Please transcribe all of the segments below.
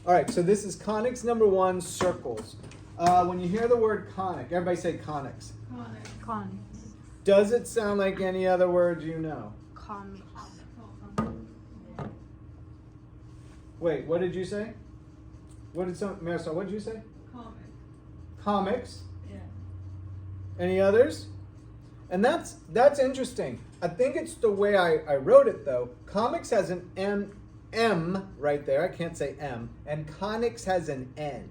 All right, so this is conics number 1, circles. When you hear the word conic, everybody say conics. Conics. Does it sound like any other word you know? Comics. Wait, what did you say? Marisol, what did you say? Comics. Yeah. Any others? And that's interesting. I think it's the way I wrote it though. Comics has an M right there. I can't say M. And conics has an N.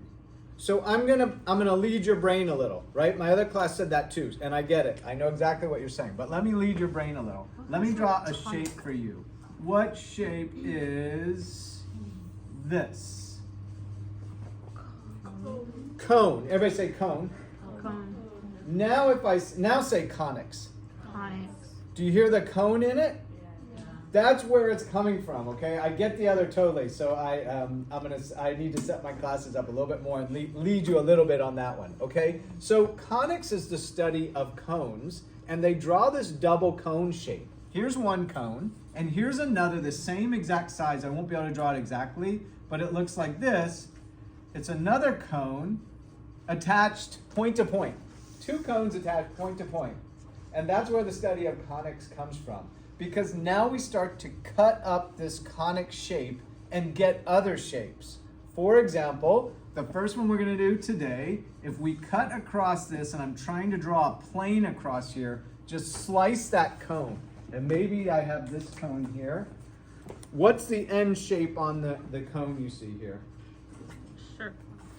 So I'm gonna lead your brain a little, right? My other class said that too, and I get it. I know exactly what you're saying, but let me lead your brain a little. Let me draw a shape for you. What shape is this? Cone. Everybody say cone. Cone. Now say conics. Conics. Do you hear the cone in it? That's where it's coming from, okay? I get the other totally, so I need to set my classes up a little bit more and lead you a little bit on that one, okay? So conics is the study of cones, and they draw this double cone shape. Here's one cone, and here's another, the same exact size. I won't be able to draw it exactly, but it looks like this. It's another cone attached point to point. 2 cones attached point to point. And that's where the study of conics comes from. Because now we start to cut up this conic shape and get other shapes. For example, the first one we're going to do today, if we cut across this, and I'm trying to draw a plane across here, just slice that cone. And maybe I have this cone here. What's the end shape on the cone you see here? Sure.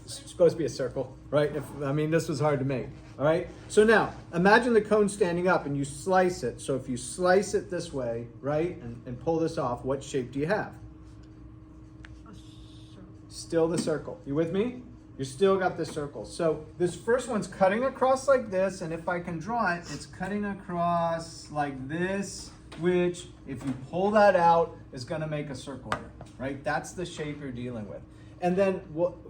It's supposed to be a circle, right? This was hard to make. All right, so now imagine the cone standing up and you slice it. So if you slice it this way, right, and pull this off, what shape do you have? Still the circle. You with me? You still got the circle. So this first one's cutting across like this, and if I can draw it, it's cutting across like this, which if you pull that out is going to make a circle here, right? That's the shape you're dealing with. And then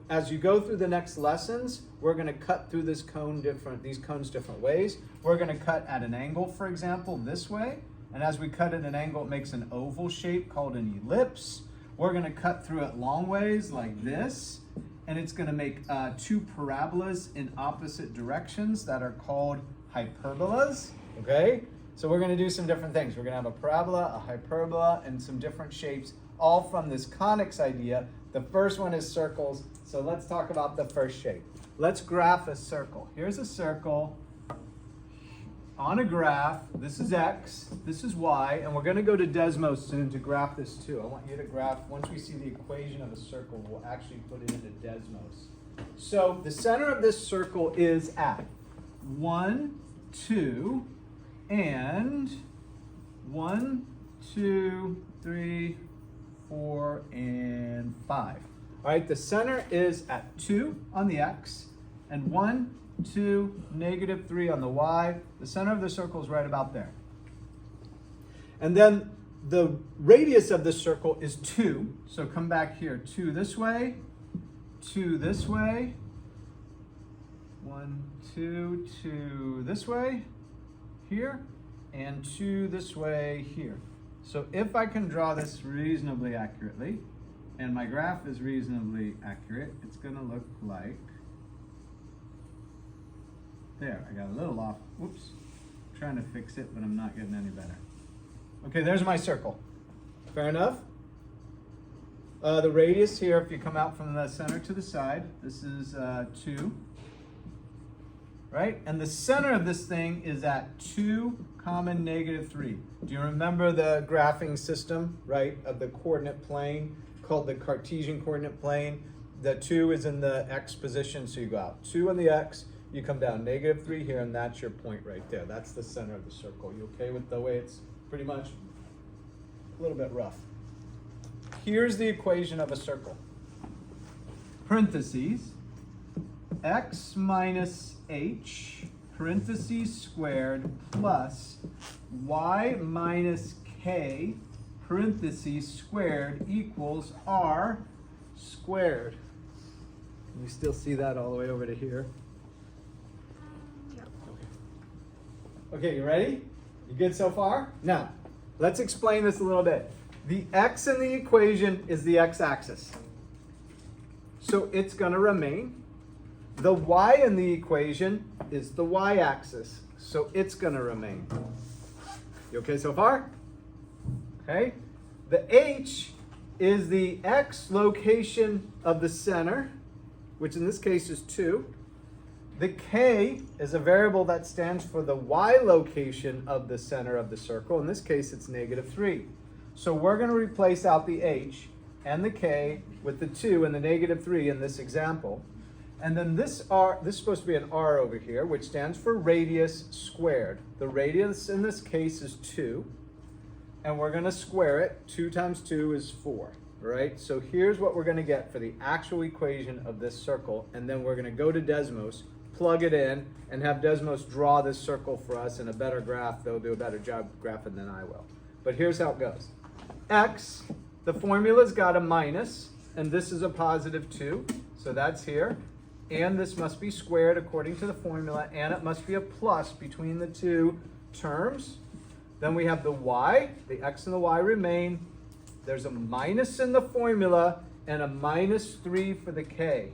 as you go through the next lessons, we're going to cut through these cones different ways. We're going to cut at an angle, for example, this way. And as we cut at an angle, it makes an oval shape called an ellipse. We're going to cut through it long ways like this. And it's going to make 2 parabolas in opposite directions that are called hyperbolas. Okay? So we're going to do some different things. We're going to have a parabola, a hyperbola, and some different shapes, all from this conics idea. The first one is circles, so let's talk about the first shape. Let's graph a circle. Here's a circle on a graph. This is X, this is Y, and we're going to go to Desmos soon to graph this too. I want you to graph, once we see the equation of a circle, we'll actually put it into Desmos. So the center of this circle is at 1, 2, and 1, 2, 3, 4, and 5. All right, the center is at 2 on the X, and 1, 2, -3 on the Y. The center of the circle is right about there. And then the radius of the circle is 2. So come back here, 2 this way, 2 this way, 1, 2, 2 this way, here, and 2 this way, here. So if I can draw this reasonably accurately, and my graph is reasonably accurate, it's going to look like, there, I got a little off, whoops, I'm trying to fix it, but I'm not getting any better. Okay, there's my circle. Fair enough? The radius here, if you come out from the center to the side, this is 2. Right? And the center of this thing is at 2, -3. Do you remember the graphing system, right, of the coordinate plane called the Cartesian coordinate plane? The 2 is in the X position, so you go out 2 on the X, you come down -3 here, and that's your point right there. That's the center of the circle. You okay with the way it's pretty much a little bit rough? Here's the equation of a circle. Parentheses, X minus H, parentheses squared, plus Y minus K, parentheses squared, equals R squared. Can you still see that all the way over to here? Okay, you ready? You good so far? Now, let's explain this a little bit. The X in the equation is the X-axis. so it's going to remain. The y in the equation is the y-axis, so it's going to remain. You okay so far? Okay. The h is the x location of the center, which in this case is 2. The k is a variable that stands for the y location of the center of the circle. In this case, it's -3. So we're going to replace out the h and the k with the 2 and the -3 in this example. And then this is supposed to be an r over here, which stands for radius squared. The radius in this case is 2. And we're going to square it. 2 times 2 is 4, right? So here's what we're going to get for the actual equation of this circle. And then we're going to go to Desmos, plug it in, and have Desmos draw this circle for us in a better graph. They'll do a better job graphing than I will. But here's how it goes. X, the formula's got a minus, and this is a +2. So that's here. And this must be squared according to the formula, and it must be a plus between the two terms. Then we have the y, the x and the y remain. There's a minus in the formula and a -3 for the k.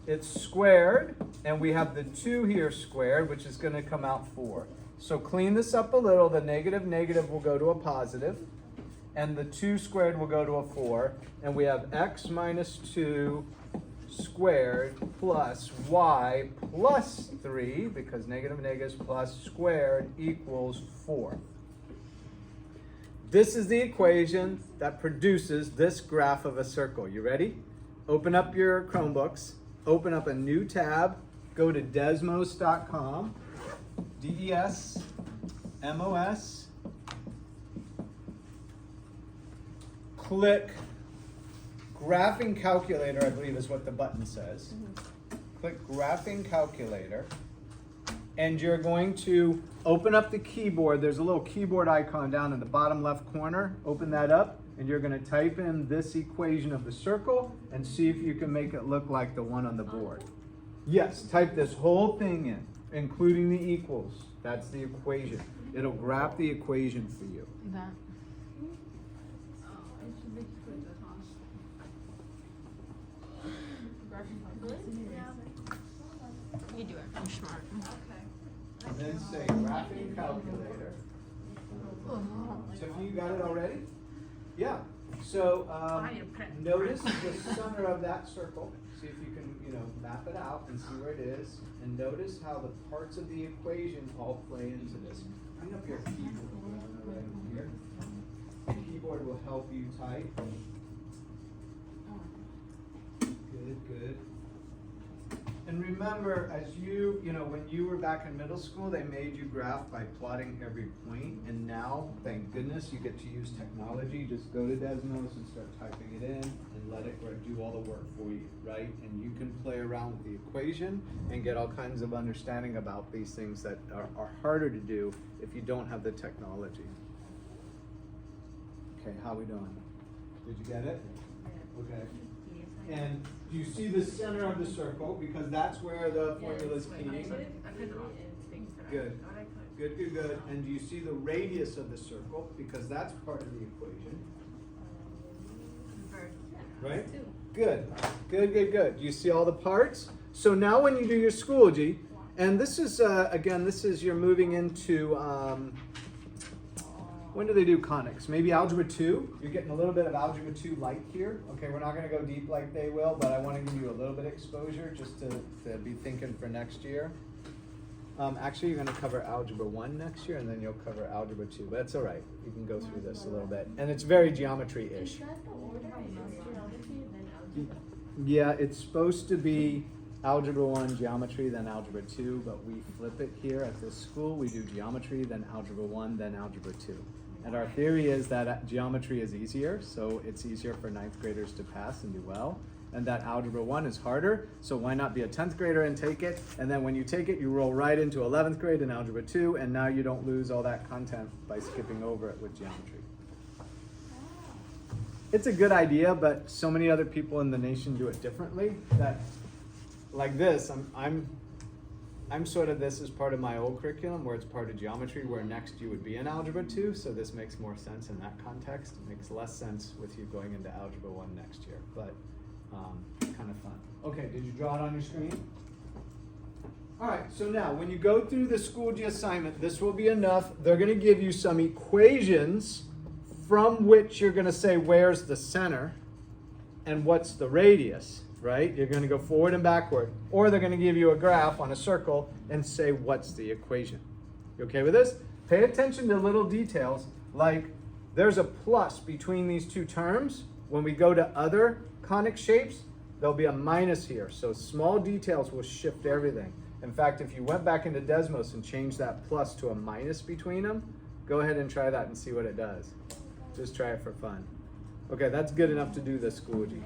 It's squared, and we have the 2 here squared, which is going to come out 4. So clean this up a little. The negative will go to a positive, and the 2 squared will go to a 4. And we have x minus 2 squared plus y plus 3, because negatives plus squared equals 4. This is the equation that produces this graph of a circle. You ready? Open up your Chromebooks, open up a new tab, go to desmos.com, DESMOS, click Graphing Calculator, I believe is what the button says. Click Graphing Calculator, and you're going to open up the keyboard. There's a little keyboard icon down in the bottom left corner. Open that up, and you're going to type in this equation of the circle and see if you can make it look like the one on the board. Yes, type this whole thing in, including the equals. That's the equation. It'll graph the equation for you. That. You do it. I'm smart. And then say graphing calculator. Tiffany, you got it already? Yeah. So notice the center of that circle. See if you can, map it out and see where it is. And notice how the parts of the equation all play into this. Bring up your keyboard right here. The keyboard will help you type. Good. And remember, as when you were back in middle school, they made you graph by plotting every point. And now, thank goodness, you get to use technology. Just go to Desmos and start typing it in and let it do all the work for you, right? And you can play around with the equation and get all kinds of understanding about these things that are harder to do if you don't have the technology. Okay, how we doing? Did you get it? Okay. And do you see the center of the circle? Because that's where the formula is keying. Good. And do you see the radius of the circle? Because that's part of the equation. Right? Good. Do you see all the parts? So now when you do your Schoology, and this is, again, you're moving into, when do they do conics? Maybe Algebra 2? You're getting a little bit of Algebra 2 light here. Okay, we're not going to go deep like they will, but I want to give you a little bit of exposure just to be thinking for next year. Actually, you're going to cover Algebra 1 next year, and then you'll cover Algebra 2. But that's all right. You can go through this a little bit. And it's very geometry-ish. Yeah, it's supposed to be Algebra 1, Geometry, then Algebra 2, but we flip it here at this school. We do Geometry, then Algebra 1, then Algebra 2. And our theory is that geometry is easier, so it's easier for 9th graders to pass and do well. And that Algebra 1 is harder, so why not be a 10th grader and take it? And then when you take it, you roll right into 11th grade in Algebra 2, and now you don't lose all that content by skipping over it with geometry. It's a good idea, but so many other people in the nation do it differently that, like this, I'm sort of, this is part of my old curriculum where it's part of geometry, where next you would be in Algebra 2, so this makes more sense in that context. It makes less sense with you going into Algebra 1 next year. But kind of fun. Okay, did you draw it on your screen? All right, so now when you go through the Schoology assignment, this will be enough. They're going to give you some equations from which you're going to say where's the center and what's the radius, right? You're going to go forward and backward. Or they're going to give you a graph on a circle and say what's the equation. You okay with this? Pay attention to little details like there's a plus between these two terms. When we go to other conic shapes, there'll be a minus here. So small details will shift everything. In fact, if you went back into Desmos and changed that plus to a minus between them, go ahead and try that and see what it does. Just try it for fun. Okay, that's good enough to do the Schoology.